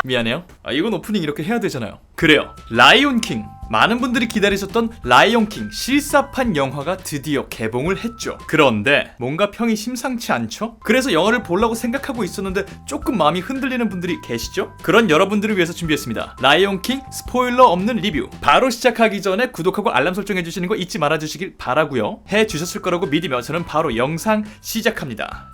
미안해요. 이건 오프닝 이렇게 해야 되잖아요. 그래요. 라이온킹. 많은 분들이 기다리셨던 라이온킹 실사판 영화가 드디어 개봉을 했죠. 그런데 뭔가 평이 심상치 않죠? 그래서 영화를 보려고 생각하고 있었는데 조금 마음이 흔들리는 분들이 계시죠? 그런 여러분들을 위해서 준비했습니다. 라이온킹 스포일러 없는 리뷰. 바로 시작하기 전에 구독하고 알람 설정해주시는 거 잊지 말아주시길 바라고요. 해주셨을 거라고 믿으며 저는 바로 영상 시작합니다.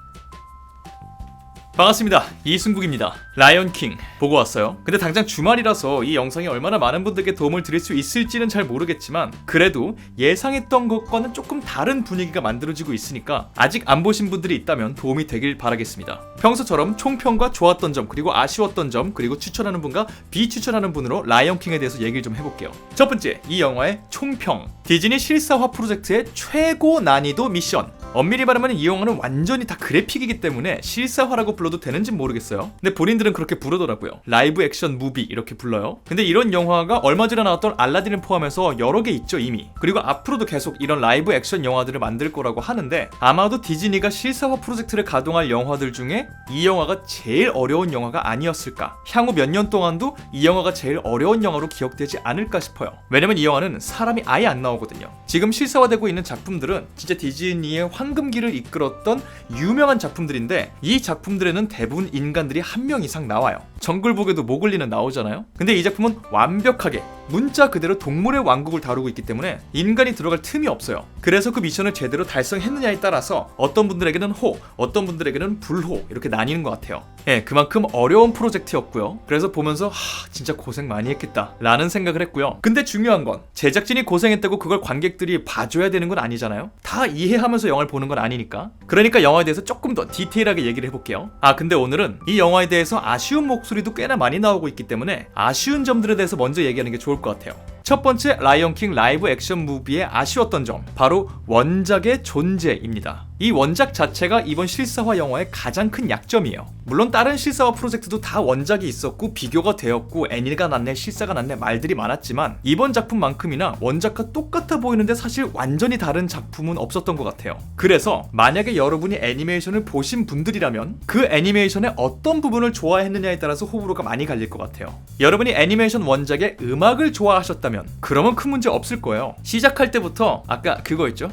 반갑습니다. 이승국입니다. 라이온킹 보고 왔어요. 근데 당장 주말이라서 이 영상이 얼마나 많은 분들께 도움을 드릴 수 있을지는 잘 모르겠지만 그래도 예상했던 것과는 조금 다른 분위기가 만들어지고 있으니까 아직 안 보신 분들이 있다면 도움이 되길 바라겠습니다. 평소처럼 총평과 좋았던 점 그리고 아쉬웠던 점 그리고 추천하는 분과 비추천하는 분으로 라이온킹에 대해서 얘기를 좀 해볼게요. 첫 번째, 이 영화의 총평. 디즈니 실사화 프로젝트의 최고 난이도 미션. 엄밀히 말하면 이 영화는 완전히 다 그래픽이기 때문에 실사화라고 불러도 되는지 모르겠어요. 근데 본인들은 그렇게 부르더라고요. 라이브 액션 무비 이렇게 불러요. 근데 이런 영화가 얼마 전에 나왔던 알라딘을 포함해서 여러 개 있죠 이미. 그리고 앞으로도 계속 이런 라이브 액션 영화들을 만들 거라고 하는데 아마도 디즈니가 실사화 프로젝트를 가동할 영화들 중에 이 영화가 제일 어려운 영화가 아니었을까. 향후 몇 년 동안도 이 영화가 제일 어려운 영화로 기억되지 않을까 싶어요. 왜냐면 이 영화는 사람이 아예 안 나오거든요. 지금 실사화되고 있는 작품들은 진짜 디즈니의 황금기를 이끌었던 유명한 작품들인데 이 작품들에는 대부분 인간들이 한 명 이상 나와요. 정글북에도 모글리는 나오잖아요. 근데 이 작품은 완벽하게 문자 그대로 동물의 왕국을 다루고 있기 때문에 인간이 들어갈 틈이 없어요. 그래서 그 미션을 제대로 달성했느냐에 따라서 어떤 분들에게는 호, 어떤 분들에게는 불호 이렇게 나뉘는 것 같아요. 그만큼 어려운 프로젝트였고요. 그래서 보면서 진짜 고생 많이 했겠다 라는 생각을 했고요. 근데 중요한 건 제작진이 고생했다고 그걸 관객들이 봐줘야 되는 건 아니잖아요. 다 이해하면서 영화를 보는 건 아니니까. 그러니까 영화에 대해서 조금 더 디테일하게 얘기를 해볼게요. 근데 오늘은 이 영화에 대해서 아쉬운 목소리도 꽤나 많이 나오고 있기 때문에 아쉬운 점들에 대해서 먼저 얘기하는 게 좋을 것 같아요. 첫 번째, 라이온킹 라이브 액션 무비의 아쉬웠던 점, 바로 원작의 존재입니다. 이 원작 자체가 이번 실사화 영화의 가장 큰 약점이에요. 물론 다른 실사화 프로젝트도 다 원작이 있었고 비교가 되었고 애니가 낫네 실사가 낫네 말들이 많았지만 이번 작품만큼이나 원작과 똑같아 보이는데 사실 완전히 다른 작품은 없었던 것 같아요. 그래서 만약에 여러분이 애니메이션을 보신 분들이라면 그 애니메이션의 어떤 부분을 좋아했느냐에 따라서 호불호가 많이 갈릴 것 같아요. 여러분이 애니메이션 원작의 음악을 좋아하셨다면 그러면 큰 문제 없을 거예요. 시작할 때부터 아까 그거 있죠?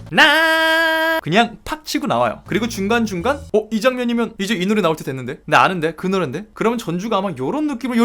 그냥 팍 치고 나와요. 그리고 중간중간 이 장면이면 이제 이 노래 나올 때 됐는데 나 아는데 그 노래인데 그러면 전주가 아마 요런 느낌으로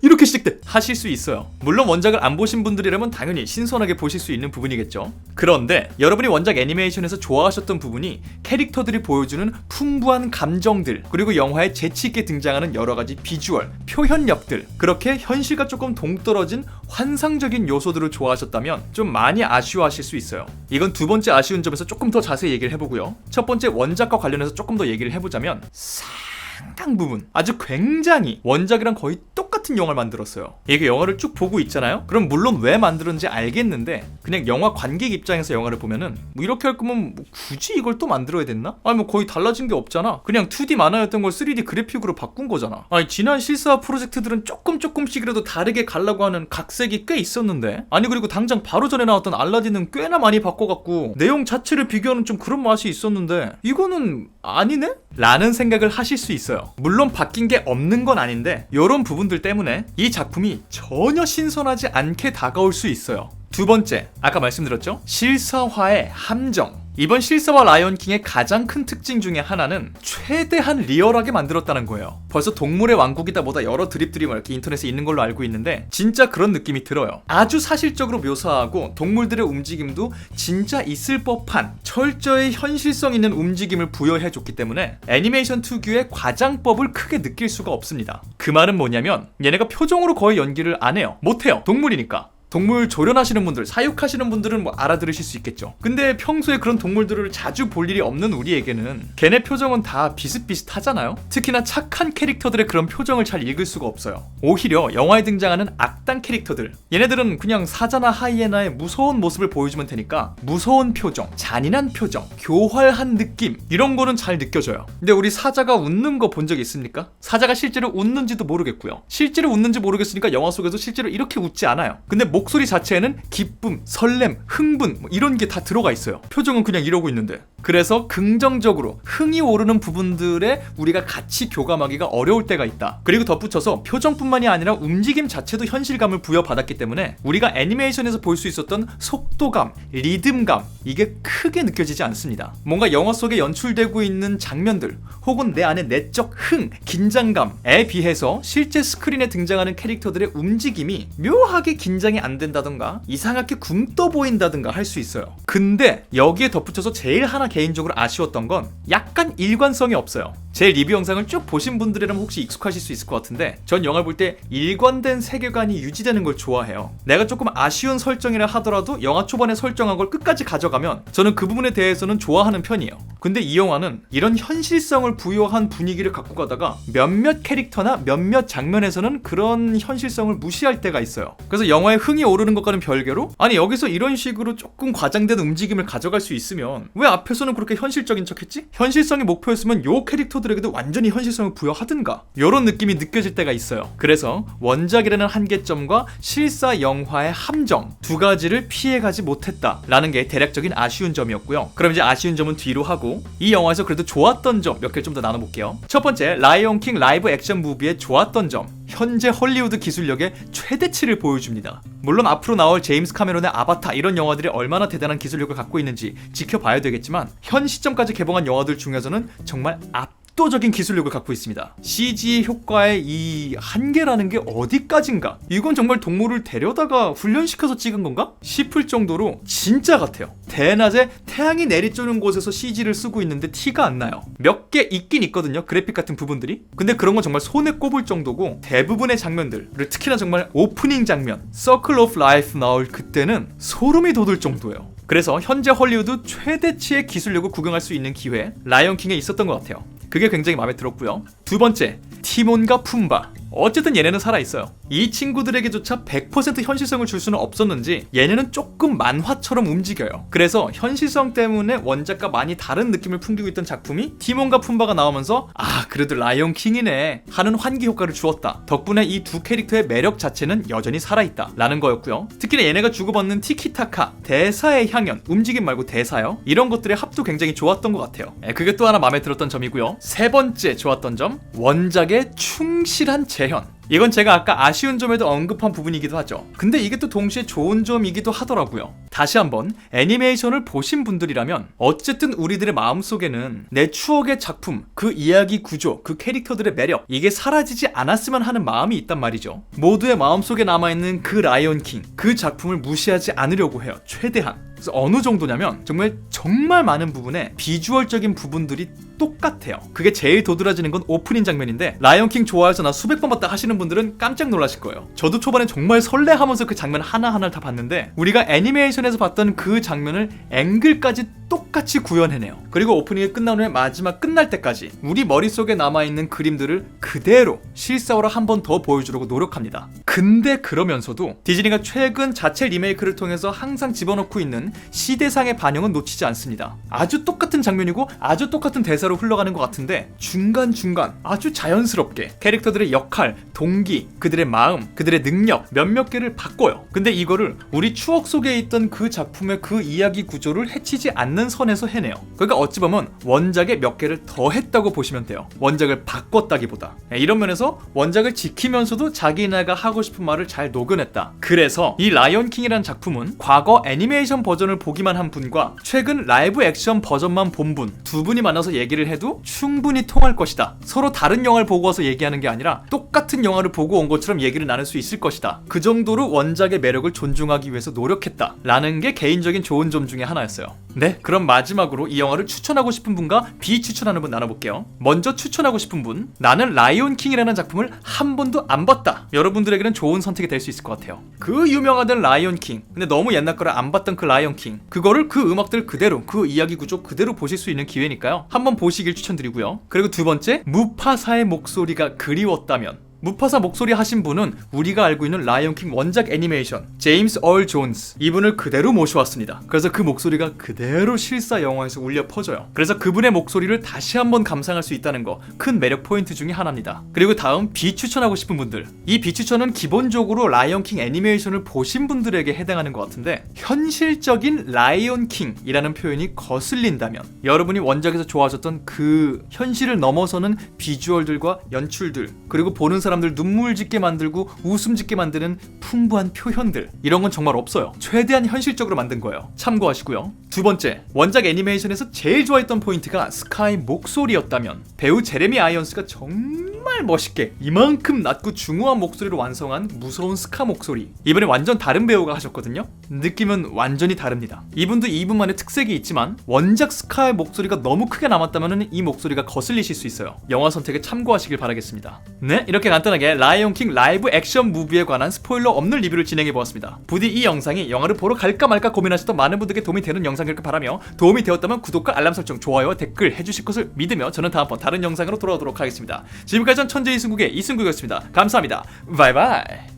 이렇게 시작돼 하실 수 있어요. 물론 원작을 안 보신 분들이라면 당연히 신선하게 보실 수 있는 부분이겠죠. 그런데 여러분이 원작 애니메이션에서 좋아하셨던 부분이 캐릭터들이 보여주는 풍부한 감정들 그리고 영화에 재치있게 등장하는 여러가지 비주얼, 표현력들 그렇게 현실과 조금 동떨어진 환상적인 요소들을 좋아하셨다면 좀 많이 아쉬워하실 수 있어요. 이건 두 번째 아쉬운 점에서 조금 더 자세히 얘기를 해보고요. 첫 번째 원작과 관련해서 조금 더 얘기를 해보자면 상당 부분 아주 굉장히 원작이랑 거의 똑같은 영화를 만들었어요. 이게 영화를 쭉 보고 있잖아요. 그럼 물론 왜 만들었는지 알겠는데 그냥 영화 관객 입장에서 영화를 보면은 이렇게 할 거면 굳이 이걸 또 만들어야 됐나? 거의 달라진 게 없잖아. 그냥 2D 만화였던 걸 3D 그래픽으로 바꾼 거잖아. 지난 실사 프로젝트들은 조금씩이라도 다르게 가려고 하는 각색이 꽤 있었는데 그리고 당장 바로 전에 나왔던 알라딘은 꽤나 많이 바꿔갖고 내용 자체를 비교하는 좀 그런 맛이 있었는데 이거는 아니네? 라는 생각을 하실 수 있어요. 물론 바뀐 게 없는 건 아닌데 이런 부분들 때문에 이 작품이 전혀 신선하지 않게 다가올 수 있어요. 두 번째, 아까 말씀드렸죠? 실사화의 함정. 이번 실사화 라이온킹의 가장 큰 특징 중에 하나는 최대한 리얼하게 만들었다는 거예요. 벌써 동물의 왕국이다 뭐다 여러 드립들이 이렇게 인터넷에 있는 걸로 알고 있는데 진짜 그런 느낌이 들어요. 아주 사실적으로 묘사하고 동물들의 움직임도 진짜 있을 법한 철저히 현실성 있는 움직임을 부여해줬기 때문에 애니메이션 특유의 과장법을 크게 느낄 수가 없습니다. 그 말은 뭐냐면 얘네가 표정으로 거의 연기를 안 해요. 못해요. 동물이니까. 동물 조련하시는 분들, 사육하시는 분들은 알아들으실 수 있겠죠. 근데 평소에 그런 동물들을 자주 볼 일이 없는 우리에게는 걔네 표정은 다 비슷비슷하잖아요. 특히나 착한 캐릭터들의 그런 표정을 잘 읽을 수가 없어요. 오히려 영화에 등장하는 악당 캐릭터들, 얘네들은 그냥 사자나 하이에나의 무서운 모습을 보여주면 되니까 무서운 표정, 잔인한 표정, 교활한 느낌 이런 거는 잘 느껴져요. 근데 우리 사자가 웃는 거 본 적 있습니까? 사자가 실제로 웃는지도 모르겠고요. 실제로 웃는지 모르겠으니까 영화 속에서 실제로 이렇게 웃지 않아요. 근데 목소리 자체에는 기쁨, 설렘, 흥분 이런 게 다 들어가 있어요. 표정은 그냥 이러고 있는데. 그래서 긍정적으로 흥이 오르는 부분들에 우리가 같이 교감하기가 어려울 때가 있다. 그리고 덧붙여서 표정뿐만이 아니라 움직임 자체도 현실감을 부여받았기 때문에 우리가 애니메이션에서 볼 수 있었던 속도감, 리듬감 이게 크게 느껴지지 않습니다. 뭔가 영화 속에 연출되고 있는 장면들 혹은 내 안에 내적 흥, 긴장감에 비해서 실제 스크린에 등장하는 캐릭터들의 움직임이 묘하게 긴장이 안 된다던가 이상하게 굼떠 보인다던가 할 수 있어요. 근데 여기에 덧붙여서 제일 하나 개인적으로 아쉬웠던 건 약간 일관성이 없어요. 제 리뷰 영상을 쭉 보신 분들이라면 혹시 익숙하실 수 있을 것 같은데 전 영화를 볼 때 일관된 세계관이 유지되는 걸 좋아해요. 내가 조금 아쉬운 설정이라 하더라도 영화 초반에 설정한 걸 끝까지 가져가면 저는 그 부분에 대해서는 좋아하는 편이에요. 근데 이 영화는 이런 현실성을 부여한 분위기를 갖고 가다가 몇몇 캐릭터나 몇몇 장면에서는 그런 현실성을 무시할 때가 있어요. 그래서 영화에 흥이 오르는 것과는 별개로 아니 여기서 이런 식으로 조금 과장된 움직임을 가져갈 수 있으면 왜 앞에서는 그렇게 현실적인 척했지? 현실성이 목표였으면 요 캐릭터들에게도 완전히 현실성을 부여하든가 이런 느낌이 느껴질 때가 있어요. 그래서 원작이라는 한계점과 실사 영화의 함정 두 가지를 피해가지 못했다라는 게 대략적인 아쉬운 점이었고요. 그럼 이제 아쉬운 점은 뒤로 하고 이 영화에서 그래도 좋았던 점 몇 개를 좀 더 나눠볼게요. 첫 번째, 라이온킹 라이브 액션 무비의 좋았던 점, 현재 헐리우드 기술력의 최대치를 보여줍니다. 물론 앞으로 나올 제임스 카메론의 아바타 이런 영화들이 얼마나 대단한 기술력을 갖고 있는지 지켜봐야 되겠지만 현 시점까지 개봉한 영화들 중에서는 정말 압도적인 기술력을 갖고 있습니다. CG 효과의 이 한계라는 게 어디까진가? 이건 정말 동물을 데려다가 훈련시켜서 찍은 건가? 싶을 정도로 진짜 같아요. 대낮에 태양이 내리쬐는 곳에서 CG를 쓰고 있는데 티가 안 나요. 몇 개 있긴 있거든요. 그래픽 같은 부분들이. 근데 그런 건 정말 손에 꼽을 정도고 대부분의 장면들, 특히나 정말 오프닝 장면, Circle of Life 나올 그때는 소름이 돋을 정도예요. 그래서 현재 헐리우드 최대치의 기술력을 구경할 수 있는 기회 라이온킹에 있었던 것 같아요. 그게 굉장히 마음에 들었고요. 두 번째, 티몬과 푼바. 어쨌든 얘네는 살아있어요. 이 친구들에게조차 100% 현실성을 줄 수는 없었는지 얘네는 조금 만화처럼 움직여요. 그래서 현실성 때문에 원작과 많이 다른 느낌을 풍기고 있던 작품이 티몬과 푼바가 나오면서 아 그래도 라이온킹이네 하는 환기 효과를 주었다. 덕분에 이 두 캐릭터의 매력 자체는 여전히 살아있다 라는 거였고요. 특히나 얘네가 주고받는 티키타카, 대사의 향연, 움직임 말고 대사요. 이런 것들의 합도 굉장히 좋았던 것 같아요. 그게 또 하나 마음에 들었던 점이고요. 세 번째 좋았던 점, 원작의 충실한 재현. 이건 제가 아까 아쉬운 점에도 언급한 부분이기도 하죠. 근데 이게 또 동시에 좋은 점이기도 하더라고요. 다시 한번 애니메이션을 보신 분들이라면 어쨌든 우리들의 마음속에는 내 추억의 작품, 그 이야기 구조, 그 캐릭터들의 매력 이게 사라지지 않았으면 하는 마음이 있단 말이죠. 모두의 마음속에 남아있는 그 라이온킹, 그 작품을 무시하지 않으려고 해요. 최대한. 그래서 어느 정도냐면 정말 많은 부분에 비주얼적인 부분들이 똑같아요. 그게 제일 도드라지는 건 오프닝 장면인데 라이온킹 좋아해서 나 수백 번 봤다 하시는 분들은 깜짝 놀라실 거예요. 저도 초반에 정말 설레하면서 그 장면 하나하나를 다 봤는데 우리가 애니메이션에서 봤던 그 장면을 앵글까지 똑같이 구현해내요. 그리고 오프닝이 끝난 후에 마지막 끝날 때까지 우리 머릿속에 남아있는 그림들을 그대로 실사화로 한 번 더 보여주려고 노력합니다. 근데 그러면서도 디즈니가 최근 자체 리메이크를 통해서 항상 집어넣고 있는 시대상의 반영은 놓치지 않습니다. 아주 똑같은 장면이고 아주 똑같은 대사로 흘러가는 것 같은데 중간중간 아주 자연스럽게 캐릭터들의 역할, 동기, 그들의 마음, 그들의 능력 몇몇 개를 바꿔요. 근데 이거를 우리 추억 속에 있던 그 작품의 그 이야기 구조를 해치지 않는 선에서 해내요. 그러니까 어찌 보면 원작에 몇 개를 더 했다고 보시면 돼요. 원작을 바꿨다기보다. 이런 면에서 원작을 지키면서도 자기네가 하고 싶은 말을 잘 녹여냈다. 그래서 이 라이온킹이라는 작품은 과거 애니메이션 버전을 보기만 한 분과 최근 라이브 액션 버전만 본 분 두 분이 만나서 얘기를 해도 충분히 통할 것이다. 서로 다른 영화를 보고 와서 얘기하는 게 아니라 똑같은 영화를 보고 온 것처럼 얘기를 나눌 수 있을 것이다. 그 정도로 원작의 매력을 존중하기 위해서 노력했다 라는 게 개인적인 좋은 점 중에 하나였어요. 네, 그럼 마지막으로 이 영화를 추천하고 싶은 분과 비추천하는 분 나눠볼게요. 먼저 추천하고 싶은 분, 나는 라이온킹이라는 작품을 한 번도 안 봤다. 여러분들에게는 좋은 선택이 될 수 있을 것 같아요. 그 유명하던 라이온킹, 근데 너무 옛날 거를 안 봤던 그 라이온킹, 그거를 그 음악들 그대로, 그 이야기 구조 그대로 보실 수 있는 기회니까요. 한번 보시길 추천드리고요. 그리고 두 번째, 무파사의 목소리가 그리웠다면 무파사 목소리 하신 분은 우리가 알고 있는 라이온킹 원작 애니메이션 제임스 얼 존스, 이분을 그대로 모셔왔습니다. 그래서 그 목소리가 그대로 실사 영화에서 울려 퍼져요. 그래서 그분의 목소리를 다시 한번 감상할 수 있다는 거 큰 매력 포인트 중에 하나입니다. 그리고 다음 비추천하고 싶은 분들, 이 비추천은 기본적으로 라이온킹 애니메이션을 보신 분들에게 해당하는 것 같은데, 현실적인 라이온킹이라는 표현이 거슬린다면 여러분이 원작에서 좋아하셨던 그 현실을 넘어서는 비주얼들과 연출들, 그리고 보는 사람들 눈물 짓게 만들고 웃음 짓게 만드는 풍부한 표현들, 이런 건 정말 없어요. 최대한 현실적으로 만든 거예요. 참고하시고요. 두 번째, 원작 애니메이션에서 제일 좋아했던 포인트가 스카이 목소리였다면 배우 제레미 아이언스가 정말 멋있게 이만큼 낮고 중후한 목소리로 완성한 무서운 스카 목소리, 이번에 완전 다른 배우가 하셨거든요. 느낌은 완전히 다릅니다. 이분도 이분만의 특색이 있지만 원작 스카의 목소리가 너무 크게 남았다면 이 목소리가 거슬리실 수 있어요. 영화 선택에 참고하시길 바라겠습니다. 네, 이렇게 간단하게 라이온킹 라이브 액션 무비에 관한 스포일러 없는 리뷰를 진행해보았습니다. 부디 이 영상이 영화를 보러 갈까 말까 고민하셨던 많은 분들께 도움이 되는 영상일 것 바라며, 도움이 되었다면 구독과 알람 설정, 좋아요와 댓글 해주실 것을 믿으며 저는 다음번 다른 영상으로 돌아오도록 하겠습니다. 지금까지 전 천재이승국의 이승국이었습니다. 감사합니다. 바이바이.